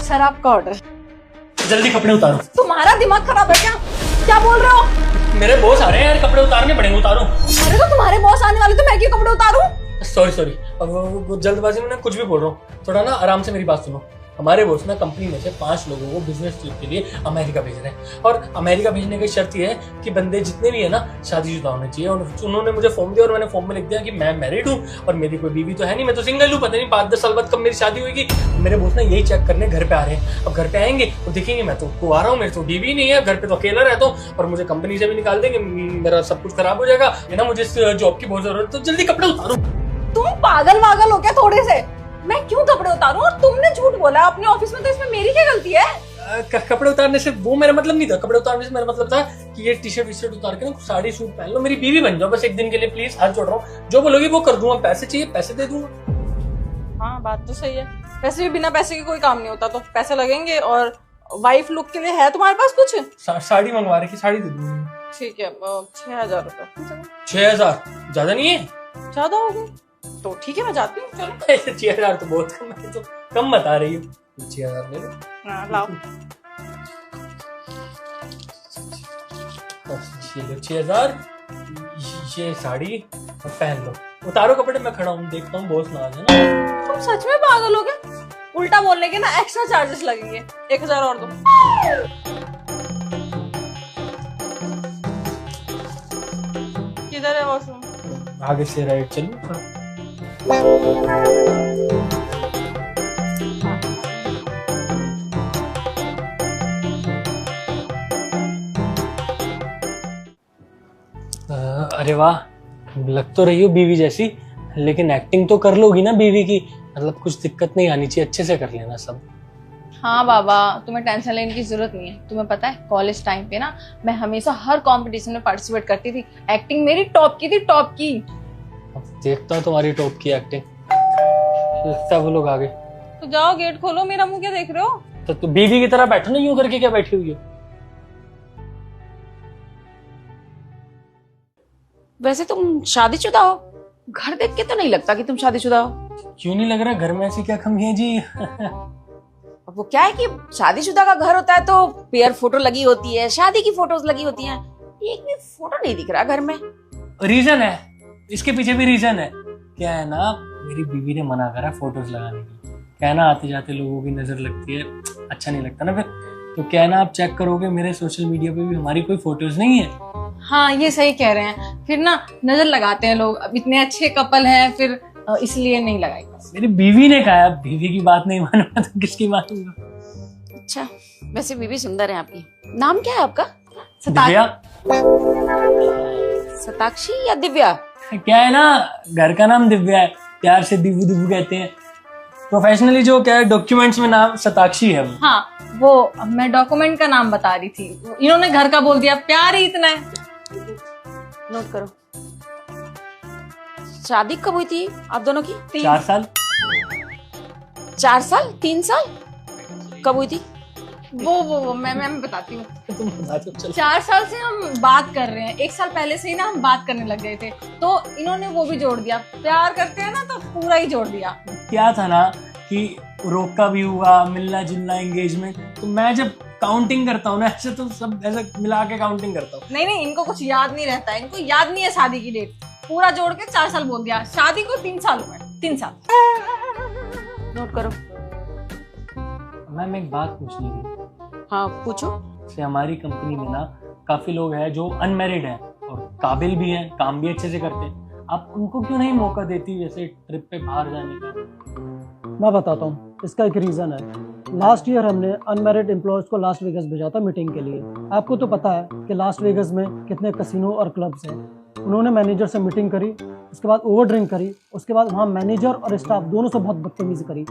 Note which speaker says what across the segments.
Speaker 1: Sir आपका order.
Speaker 2: जल्दी कपड़े उतारो।
Speaker 1: तुम्हारा दिमाग खराब है क्या? क्या बोल रहे हो?
Speaker 2: मेरे बॉस आ रहे हैं यार, कपड़े उतारने पड़ेंगे। उतारो।
Speaker 1: अरे तो तुम्हारे बॉस आने वाले, तो मैं क्यों कपड़े उतारूं?
Speaker 2: सॉरी अब वो जल्दबाजी में ना कुछ भी बोल रहा हूँ। थोड़ा ना आराम से मेरी बात सुनो। हमारे बॉस ना कंपनी में से 5 लोगों को बिजनेस ट्रिप के लिए अमेरिका भेज रहे हैं, और अमेरिका भेजने की शर्त ये है कि बंदे जितने भी है ना शादीशुदा होने चाहिए। और उन्होंने मुझे फॉर्म दिया और मैंने फॉर्म में लिख दिया कि मैं मैरिड हूँ और मेरी कोई बीवी तो है नहीं, मैं तो सिंगल हूँ। पता नहीं 5-10 साल बाद कब मेरी शादी होगी। मेरे बॉस ना यही चेक करने घर पे आ रहे हैं। अब घर पे आएंगे तो देखेंगे मैं तो आ रहा हूँ, मेरी तो बीवी नहीं है, घर पे तो अकेला रहता हूँ, और मुझे कंपनी से भी निकाल देंगे, मेरा सब कुछ खराब हो जाएगा। ना मुझे इस जॉब की बहुत जरूरत है, तो जल्दी कपड़े उतारो।
Speaker 1: तुम पागल वागल हो क्या थोड़े से? मैं क्यों कपड़े उतारूं? और तुमने झूठ बोला अपने ऑफिस में, तो इसमें मेरी क्या गलती है?
Speaker 2: कपड़े उतारने से वो मेरा मतलब नहीं था। कपड़े उतारने से मेरा मतलब था कि ये टी शर्ट उतार के ना साड़ी सूट पहन लो, मेरी बीवी बन जाओ बस एक दिन के लिए, प्लीज हाथ जोड़ रहा हूँ। जो बोलोगी वो कर दूंगा। पैसे चाहिए पैसे दे दूंगा।
Speaker 1: हाँ बात तो सही है, वैसे भी बिना पैसे के कोई काम नहीं होता, तो पैसे लगेंगे। और वाइफ लुक के लिए है तुम्हारे पास कुछ?
Speaker 2: साड़ी मंगवा रही, साड़ी दे दूंगी।
Speaker 1: ठीक है 6,000 रुपए।
Speaker 2: 6,000 ज्यादा नहीं है?
Speaker 1: ज्यादा हो गए तो ठीक है, मैं जाती हूँ। चलो
Speaker 2: 6,000 तो बहुत कम है, तो कम बता रही हूँ। 6,000 ले लो।
Speaker 1: लाओ।
Speaker 2: 6,000 ये साड़ी पहन लो। उतारो कपड़े, मैं खड़ा हूँ, देखता हूँ बॉस ना आ जाए ना।
Speaker 1: तुम सच में पागल हो गए? उल्टा बोलने के ना एक्स्ट्रा चार्जेस लगेंगे, 1,000 और दो। किधर है वॉशरूम?
Speaker 2: आगे से राइट चलो। अरे वाह, लग तो रही हो बीवी जैसी, लेकिन एक्टिंग तो कर लोगी ना बीवी की। मतलब कुछ दिक्कत नहीं आनी चाहिए, अच्छे से कर लेना सब।
Speaker 1: हाँ बाबा, तुम्हें टेंशन लेने की जरूरत नहीं है। तुम्हें पता है कॉलेज टाइम पे ना मैं हमेशा हर कंपटीशन में पार्टिसिपेट करती थी। एक्टिंग मेरी टॉप की थी, टॉप की।
Speaker 2: अब देखता हूँ तुम्हारी टॉप की एक्टिंग। लगता है वो लोग आ गए।
Speaker 1: तो जाओ गेट खोलो, मेरा मुंह क्या देख रहे हो?
Speaker 2: तो बीवी की तरह बैठो ना, यूं करके क्या बैठी हुई हो?
Speaker 3: वैसे तुम शादीशुदा हो? घर देख के तो नहीं लगता कि तुम शादीशुदा हो।
Speaker 2: क्यों नहीं लग रहा? घर में ऐसी क्या कमी है जी?
Speaker 3: अब वो क्या है कि शादीशुदा का घर होता है तो पेयर फोटो लगी होती है, शादी की फोटोज लगी होती हैं। एक भी फोटो नहीं दिख रहा घर में।
Speaker 2: रीजन है, इसके पीछे भी रीजन है। क्या है ना, मेरी बीवी ने मना करा फोटोज लगाने की। क्या है ना, आते जाते लोगों की नजर लगती है, अच्छा नहीं लगता ना फिर। तो क्या है ना, आप चेक करोगे मेरे सोशल मीडिया पे भी हमारी कोई फोटोज नहीं है।
Speaker 1: हाँ ये सही कह रहे हैं, फिर ना नजर लगाते हैं लोग। अब इतने अच्छे कपल हैं, फिर इसलिए नहीं लगाई।
Speaker 2: मेरी बीवी ने कहा, बीवी की बात नहीं मानूंगा तो किसकी मानूंगा।
Speaker 3: अच्छा, वैसे बीवी सुंदर है आपकी। नाम क्या है आपका?
Speaker 2: दिव्या।
Speaker 3: सताक्षी या दिव्या?
Speaker 2: क्या है ना, घर का नाम दिव्या है, प्यार से दिव्यू दिव्यू कहते हैं। प्रोफेशनली जो क्या है डॉक्यूमेंट्स में नाम सताक्षी है।
Speaker 1: हाँ वो मैं डॉक्यूमेंट का नाम बता रही थी, इन्होंने घर का बोल दिया। प्यार ही इतना है।
Speaker 3: नोट करो। शादी कब हुई थी आप दोनों की?
Speaker 2: 4 साल।
Speaker 3: 4 साल? 3 साल? कब हुई थी?
Speaker 1: वो मैं बताती हूँ।
Speaker 2: तुम बता दो चलो।
Speaker 1: 4 साल से हम बात कर रहे हैं, 1 साल पहले से ही ना हम बात करने लग गए थे, तो इन्होंने वो भी जोड़ दिया। प्यार करते हैं ना तो पूरा ही जोड़ दिया।
Speaker 2: क्या था ना कि रोका भी हुआ, मिलना जुलना, एंगेजमेंट। तो मैं जब काउंटिंग करता हूँ ना ऐसे, तो सब ऐसे मिला के काउंटिंग करता हूँ।
Speaker 1: नहीं इनको कुछ याद नहीं रहता है, इनको याद नहीं है शादी की डेट। पूरा जोड़ के 4 साल बोल दिया। शादी को 3 साल हुए। 3 साल।
Speaker 3: नोट करो।
Speaker 2: मैम एक बात पूछनी थी।
Speaker 3: हाँ पूछो।
Speaker 2: से हमारी कंपनी में ना काफी लोग हैं जो अनमैरिड हैं और काबिल भी हैं, काम भी अच्छे से करते हैं। आप उनको क्यों नहीं मौका देती जैसे ट्रिप पे बाहर जाने का?
Speaker 4: मैं बताता हूँ, इसका एक रीज़न है। लास्ट ईयर हमने अनमैरिड एम्प्लॉयज़ को लास वेगस भेजा था मीटिंग के लिए। आपको तो पता है कि लास वेगस में कितने कसिनो और क्लब्स हैं। उन्होंने मैनेजर से मीटिंग करी, उसके बाद ओवर ड्रिंक करी, उसके बाद वहाँ मैनेजर और स्टाफ दोनों से बहुत बदतमीजी करी।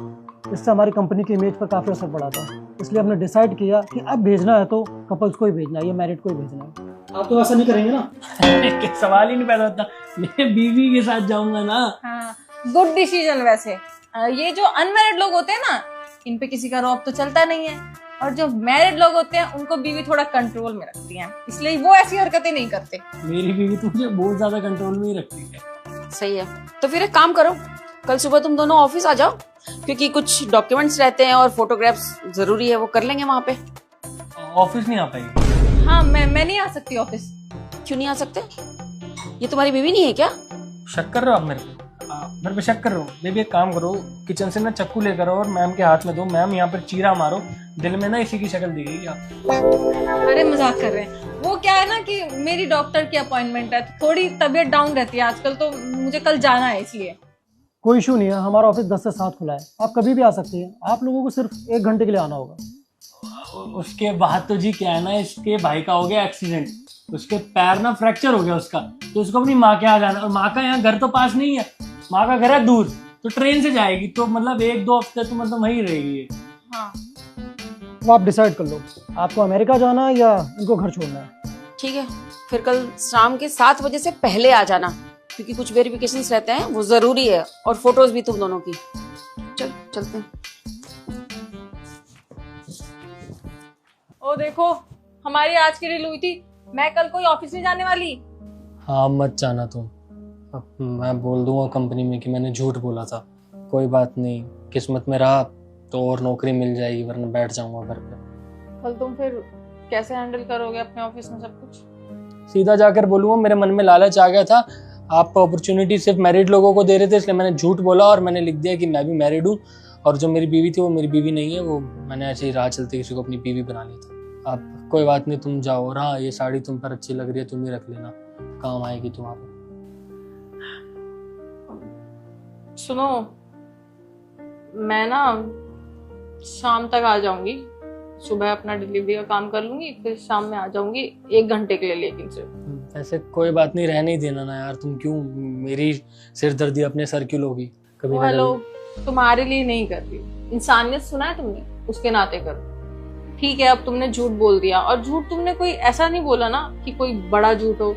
Speaker 4: इससे हमारी कंपनी की इमेज पर काफ़ी असर पड़ा था। इसलिए हमने डिसाइड किया कि अब भेजना है तो कपल्स को ही भेजना है, ये मैरिड को ही भेजना है। आप तो ऐसा नहीं करेंगे ना?
Speaker 2: सवाल ही नहीं पैदा होता। मैं बीवी के साथ जाऊंगा ना।
Speaker 1: हाँ गुड डिसीजन। वैसे ये जो अनमैरिड लोग होते हैं ना, इन पे किसी का रौब तो चलता नहीं है, और जो मैरिड लोग होते हैं उनको बीवी थोड़ा कंट्रोल में रखती है, इसलिए वो ऐसी हरकतें नहीं करते।
Speaker 2: मेरी बीवी तो मुझे बहुत ज्यादा कंट्रोल में ही रखती है।
Speaker 3: सही है, तो फिर एक काम करो, कल सुबह तुम दोनों ऑफिस आ जाओ, क्योंकि कुछ डॉक्यूमेंट्स रहते हैं और फोटोग्राफ्स जरूरी है, वो कर लेंगे वहाँ पे।
Speaker 2: ऑफिस नहीं आ पाएगी?
Speaker 1: हाँ, मैं नहीं आ सकती ऑफिस।
Speaker 3: क्यों नहीं आ सकते? ये तुम्हारी बीवी नहीं है क्या?
Speaker 2: शक कर रहे हो आप मेरे पे शक कर रहे हो? बेबी एक काम करो, किचन से ना चाकू लेकर आओ और मैम के हाथ में दो। मैम यहाँ पर चीरा मारो, दिल में ना इसी की शक्ल दिखेगी आप।
Speaker 1: अरे मजाक कर रहे हैं। वो क्या है ना कि मेरी डॉक्टर की अपॉइंटमेंट है, तो थोड़ी तबीयत डाउन रहती है आजकल, तो मुझे कल जाना है इसलिए।
Speaker 4: कोई इशू नहीं है, हमारा ऑफिस 10 से 7 खुला है, आप कभी भी आ सकती हैं। आप लोगों को सिर्फ 1 घंटे के लिए आना होगा।
Speaker 2: उसके बाद तो जी क्या है ना, इसके भाई का हो गया एक्सीडेंट, उसके पैर ना फ्रैक्चर हो गया उसका, तो उसको अपनी माँ के यहाँ जाना, और माँ का यहाँ घर तो पास नहीं है, माँ का घर है दूर, तो ट्रेन से जाएगी, तो मतलब 1-2 हफ्ते तो मतलब वहीं रहेगी।
Speaker 1: हाँ,
Speaker 4: तो आप डिसाइड कर लो, आपको अमेरिका जाना है या इनको घर छोड़ना है।
Speaker 3: ठीक है, फिर कल शाम के 7 बजे से पहले आ जाना, क्योंकि कुछ वेरिफिकेशंस रहते हैं, वो जरूरी है, और फोटोज भी तुम दोनों की। चलते हैं।
Speaker 1: ओ देखो, हमारी आज की डील हुई थी, मैं कल कोई ऑफिस नहीं जाने वाली।
Speaker 2: हाँ मत जाना तुम, अब मैं बोल दूंगा कंपनी में कि मैंने झूठ बोला था। कोई बात नहीं, किस्मत में रहा तो और नौकरी मिल जाएगी, वरना बैठ जाऊंगा घर पे।
Speaker 1: कल तुम फिर कैसे हैंडल करोगे अपने ऑफिस में सब कुछ?
Speaker 2: सीधा जाकर बोलूंगा मेरे मन में लालच आ गया था, आप अपॉर्चुनिटी सिर्फ मैरिड लोगों को दे रहे थे, इसलिए मैंने झूठ बोला और मैंने लिख दिया कि मैं भी मैरिड हूँ, और जो मेरी बीवी थी वो मेरी बीवी नहीं है, वो मैंने ऐसे ही राह चलते किसी को अपनी बीवी बना लिया था। अब कोई बात नहीं, तुम जाओ। और हाँ, ये साड़ी तुम पर अच्छी लग रही है, तुम ही रख लेना, काम आएगी तुम्हारे।
Speaker 1: सुनो, मैं ना शाम तक आ जाऊंगी, सुबह अपना डिलीवरी का काम कर लूंगी, फिर शाम में आ जाऊंगी 1 घंटे के लिए, लेकिन सिर्फ।
Speaker 2: ऐसे कोई बात नहीं, रहने ही देना ना यार, तुम क्यों मेरी सिरदर्दी अपने सर क्यों लोगी कभी ना
Speaker 1: हेलो,
Speaker 2: कभी।
Speaker 1: तुम्हारे लिए नहीं कर रही, इंसानियत सुना है तुमने, उसके नाते करो। ठीक है, अब तुमने झूठ बोल दिया, और झूठ तुमने कोई ऐसा नहीं बोला ना कि कोई बड़ा झूठ हो,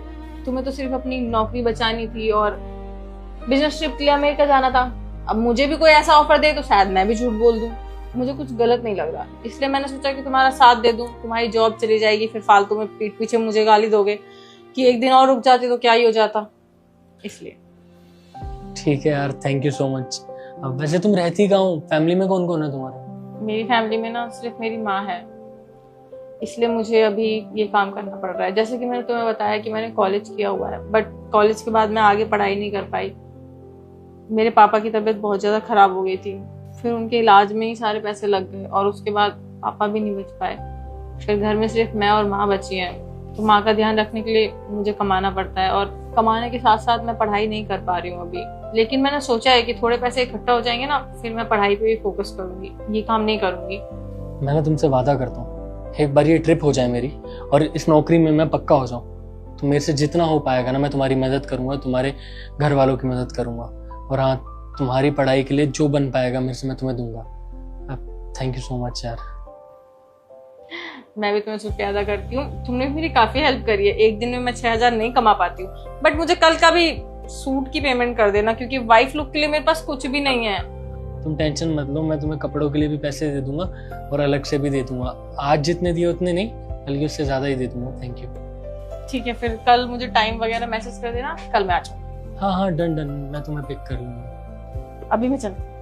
Speaker 1: तुम्हें तो सिर्फ अपनी नौकरी बचानी थी और बिजनेस ट्रिप के लिए अमेरिका जाना था। अब मुझे भी कोई ऐसा ऑफर दे तो शायद मैं भी झूठ बोल दूं, मुझे कुछ गलत नहीं लग रहा, इसलिए मैंने सोचा कि तुम्हारा साथ दे दूं। तुम्हारी जॉब चली जाएगी, फिर फालतू में पीठ पीछे मुझे गाली दोगे कि 1 दिन और रुक जाती तो क्या ही हो जाता, इसलिए।
Speaker 2: ठीक है यार, थैंक यू सो मच। अब वैसे तुम रहती कहाँ हो? फैमिली में कौन कौन है तुम्हारे?
Speaker 1: मेरी फैमिली में ना सिर्फ मेरी माँ है, इसलिए मुझे अभी ये काम करना पड़ रहा है। जैसे कि मैंने तुम्हें बताया कि मैंने कॉलेज किया हुआ है, बट कॉलेज के बाद मैं आगे पढ़ाई नहीं कर पाई। मेरे पापा की तबीयत बहुत ज़्यादा ख़राब हो गई थी, फिर उनके इलाज में ही सारे पैसे लग गए, और उसके बाद पापा भी नहीं बच पाए। फिर घर में सिर्फ मैं और माँ बची हैं, तो माँ का ध्यान रखने के लिए मुझे कमाना पड़ता है, और कमाने के साथ साथ मैं पढ़ाई नहीं कर पा रही हूँ अभी। लेकिन मैंने सोचा है कि थोड़े पैसे इकट्ठा हो जाएंगे ना, फिर मैं पढ़ाई पे भी फोकस करूंगी, ये काम नहीं करूंगी।
Speaker 2: मैं ना तुमसे वादा करता हूँ, एक बार ये ट्रिप हो जाए मेरी और इस नौकरी में मैं पक्का हो जाऊँ, तो मेरे से जितना हो पाएगा ना मैं तुम्हारी मदद करूंगा, तुम्हारे घर वालों की मदद करूंगा, और हाँ, तुम्हारी पढ़ाई के लिए जो बन पाएगा मेरे से मैं तुम्हें दूंगा। थैंक यू सो मच यार।
Speaker 1: मैं भी तुम्हें शुक्रिया अदा करती हूँ, तुमने मेरी काफी हेल्प करी है। एक दिन में मैं 6,000 नहीं कमा पाती हूँ, बट मुझे कल का भी सूट की पेमेंट कर देना, क्योंकि वाइफ लुक के लिए मेरे पास कुछ भी नहीं है।
Speaker 2: तुम टेंशन मत लो, मैं तुम्हें कपड़ों के लिए भी पैसे दे दूंगा और अलग से भी दे दूंगा। आज जितने दिए उतने नहीं, बल्कि उससे ज्यादा ही दे दूंगा। Thank you.
Speaker 1: ठीक है, फिर कल मुझे टाइम वगैरह मैसेज कर देना, कल मैं आ जाऊँ।
Speaker 2: हाँ हाँ, डन डन, मैं तुम्हें पिक कर लूंगा।
Speaker 1: अभी मैं चलती हूँ।